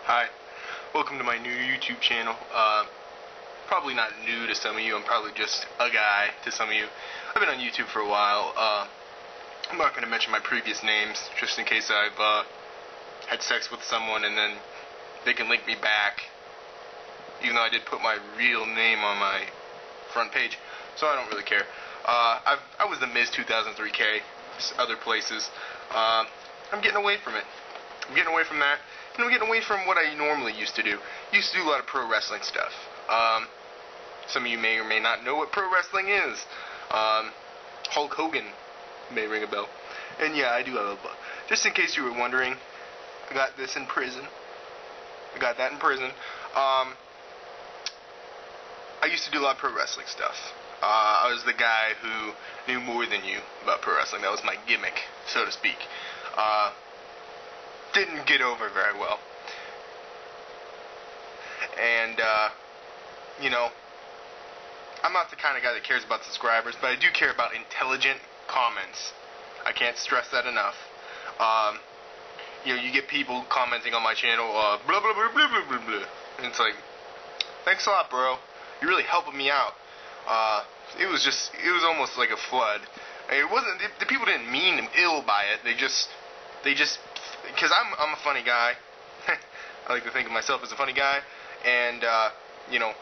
Hi, welcome to my new YouTube channel. Probably not new to some of you, I'm probably just a guy to some of you. I've been on YouTube for a while. I'm not going to mention my previous names, just in case I've had sex with someone and then they can link me back, even though I did put my real name on my front page, so I don't really care. I was the Ms. 2003K, other places. I'm getting away from it. I'm getting away from that. And I'm getting away from what I normally used to do. Used to do a lot of pro wrestling stuff. Some of you may or may not know what pro wrestling is. Hulk Hogan may ring a bell. And yeah, I do have a book. Just in case you were wondering, I got this in prison. I got that in prison. I used to do a lot of pro wrestling stuff. I was the guy who knew more than you about pro wrestling. That was my gimmick, so to speak. Didn't get over very well. And, you know, I'm not the kind of guy that cares about subscribers, but I do care about intelligent comments. I can't stress that enough. You know, you get people commenting on my channel, blah, blah, blah, blah, blah, blah, blah. And it's like, thanks a lot, bro. You're really helping me out. It was almost like a flood. It wasn't, the people didn't mean ill by it. They just, because I'm a funny guy. I like to think of myself as a funny guy. And, you know,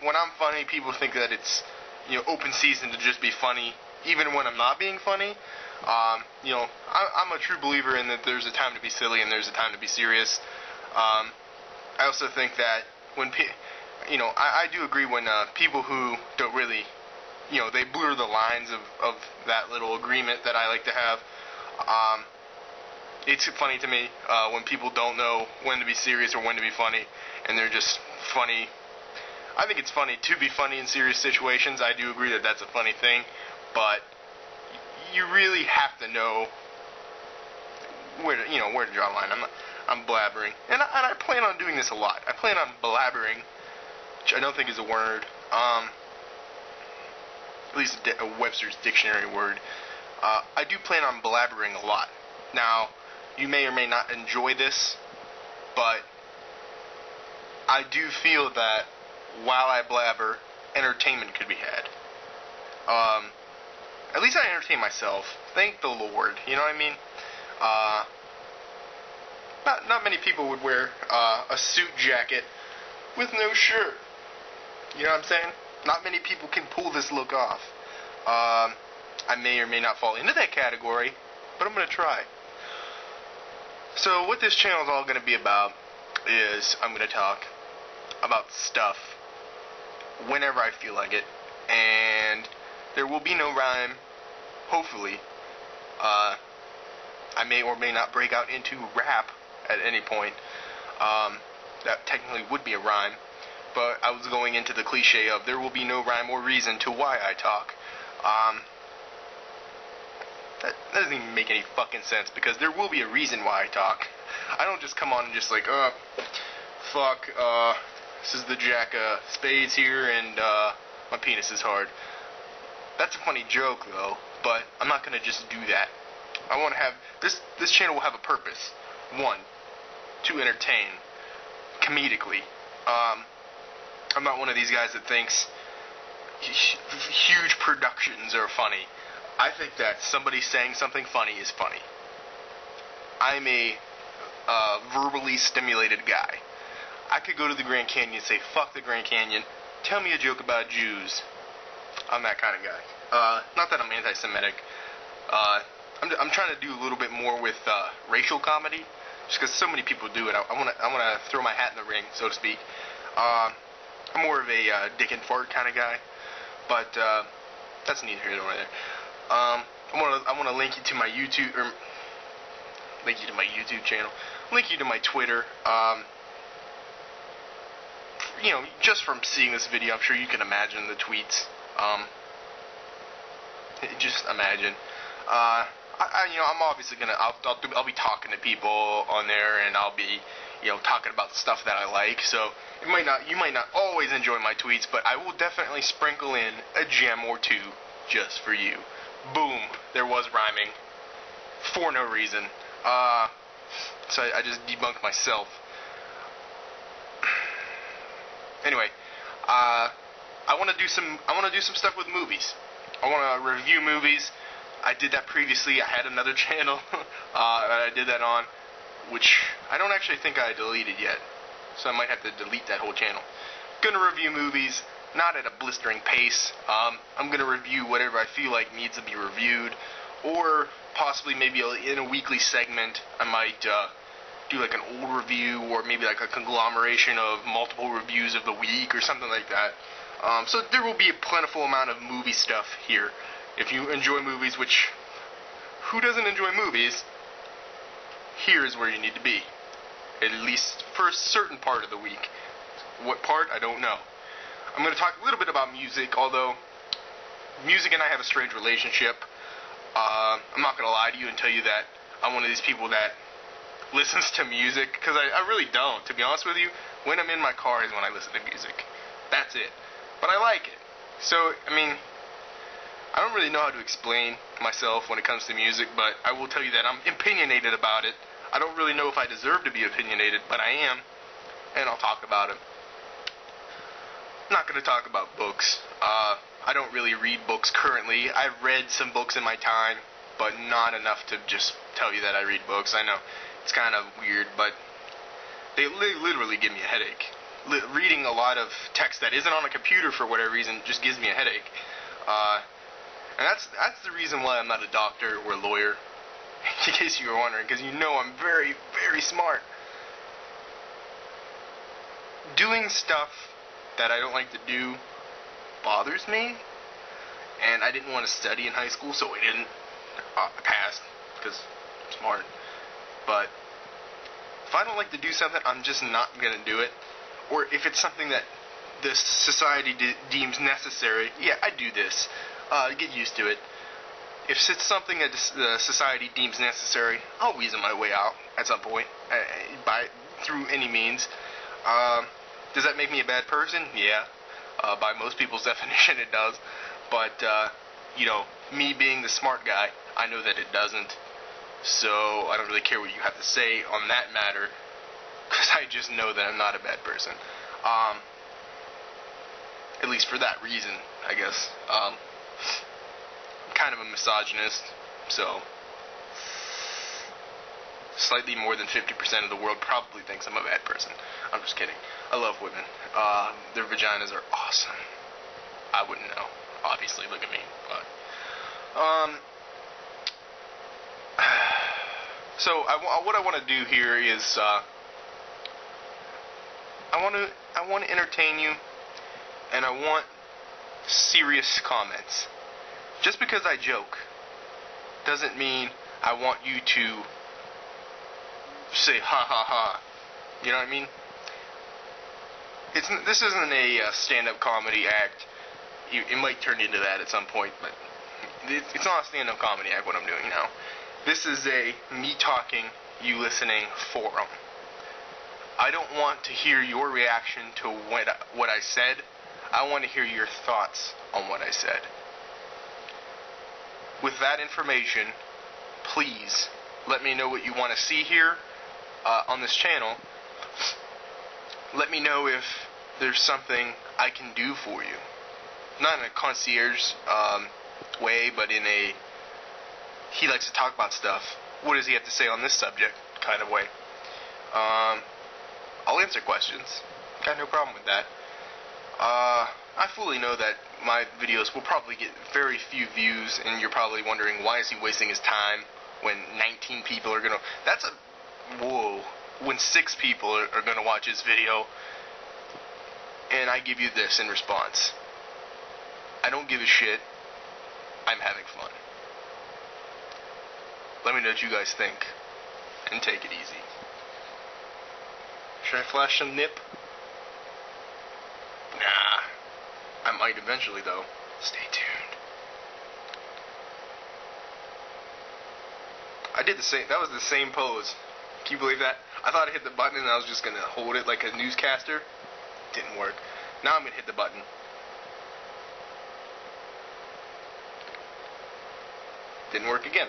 when I'm funny, people think that it's, you know, open season to just be funny, even when I'm not being funny. You know, I'm a true believer in that there's a time to be silly and there's a time to be serious. I also think that when, you know, I do agree when people who don't really, you know, they blur the lines of that little agreement that I like to have. It's funny to me when people don't know when to be serious or when to be funny, and they're just funny. I think it's funny to be funny in serious situations. I do agree that that's a funny thing, but you really have to know where to draw a line. I'm blabbering, and I plan on doing this a lot. I plan on blabbering, which I don't think is a word. At least a Webster's dictionary word. I do plan on blabbering a lot. Now, you may or may not enjoy this, but I do feel that while I blabber, entertainment could be had. At least I entertain myself. Thank the Lord. You know what I mean? Not many people would wear a suit jacket with no shirt. You know what I'm saying? Not many people can pull this look off. I may or may not fall into that category, but I'm going to try. So what this channel is all going to be about is I'm going to talk about stuff whenever I feel like it, and there will be no rhyme, hopefully. I may or may not break out into rap at any point. That technically would be a rhyme, but I was going into the cliche of there will be no rhyme or reason to why I talk. That doesn't even make any fucking sense, because there will be a reason why I talk. I don't just come on and just like, fuck, this is the Jack Spades here, and my penis is hard. That's a funny joke, though, but I'm not gonna just do that. I want to have, this channel will have a purpose. One, to entertain, comedically. I'm not one of these guys that thinks huge productions are funny. I think that somebody saying something funny is funny. I'm a verbally stimulated guy. I could go to the Grand Canyon and say, fuck the Grand Canyon, tell me a joke about Jews. I'm that kind of guy. Not that I'm anti-Semitic. I'm trying to do a little bit more with racial comedy, just because so many people do it. I want to throw my hat in the ring, so to speak. I'm more of a dick and fart kind of guy, but that's neither here nor there. I want to link you to my YouTube, or link you to my YouTube channel, link you to my Twitter. You know, just from seeing this video, I'm sure you can imagine the tweets. Just imagine. You know, I'm obviously I'll be talking to people on there, and I'll be, you know, talking about the stuff that I like. So you might not always enjoy my tweets, but I will definitely sprinkle in a gem or two just for you. Boom, there was rhyming for no reason. So I just debunked myself. Anyway, I want to do some stuff with movies. I want to review movies. I did that previously. I had another channel that I did that on, which I don't actually think I deleted yet. So I might have to delete that whole channel. Gonna review movies, not at a blistering pace. I'm gonna review whatever I feel like needs to be reviewed, or possibly maybe in a weekly segment I might do like an old review, or maybe like a conglomeration of multiple reviews of the week or something like that. So there will be a plentiful amount of movie stuff here. If you enjoy movies, which who doesn't enjoy movies, here is where you need to be. At least for a certain part of the week. What part? I don't know. I'm going to talk a little bit about music, although music and I have a strange relationship. I'm not going to lie to you and tell you that I'm one of these people that listens to music, because I really don't. To be honest with you, when I'm in my car is when I listen to music. That's it. But I like it. So, I mean, I don't really know how to explain myself when it comes to music, but I will tell you that I'm opinionated about it. I don't really know if I deserve to be opinionated, but I am, and I'll talk about it. I'm not going to talk about books. I don't really read books currently. I've read some books in my time, but not enough to just tell you that I read books. I know it's kind of weird, but they literally give me a headache. Reading a lot of text that isn't on a computer for whatever reason just gives me a headache. And that's the reason why I'm not a doctor or a lawyer, in case you were wondering, because you know I'm very, very smart. Doing stuff that I don't like to do bothers me, and I didn't want to study in high school, so I didn't. I passed, because I'm smart. But if I don't like to do something, I'm just not going to do it. Or if it's something that the society deems necessary, yeah, I do this. Get used to it. If it's something that the society deems necessary, I'll weasel my way out at some point, through any means. Does that make me a bad person? Yeah. By most people's definition, it does. But, you know, me being the smart guy, I know that it doesn't. So I don't really care what you have to say on that matter, because I just know that I'm not a bad person. At least for that reason, I guess. I'm kind of a misogynist, so slightly more than 50% of the world probably thinks I'm a bad person. I'm just kidding. I love women. Their vaginas are awesome. I wouldn't know. Obviously, look at me. But, so what I want to do here is I want to entertain you, and I want serious comments. Just because I joke doesn't mean I want you to say ha ha ha. You know what I mean? This isn't a stand-up comedy act. It might turn into that at some point, but it's not a stand-up comedy act what I'm doing now. This is a me talking, you listening forum. I don't want to hear your reaction to what I said. I want to hear your thoughts on what I said. With that information, please let me know what you want to see here on this channel. Let me know if there's something I can do for you. Not in a concierge way, but in a he likes to talk about stuff. What does he have to say on this subject kind of way. I'll answer questions. Got no problem with that. I fully know that my videos will probably get very few views, and you're probably wondering, why is he wasting his time when 19 people are gonna... That's a... Whoa. When 6 people are gonna watch his video, and I give you this in response. I don't give a shit. I'm having fun. Let me know what you guys think, and take it easy. Should I flash some nip? Nah. I might eventually, though. Stay tuned. I did the same. That was the same pose. Can you believe that? I thought I hit the button and I was just going to hold it like a newscaster. Didn't work. Now I'm going to hit the button. Didn't work again.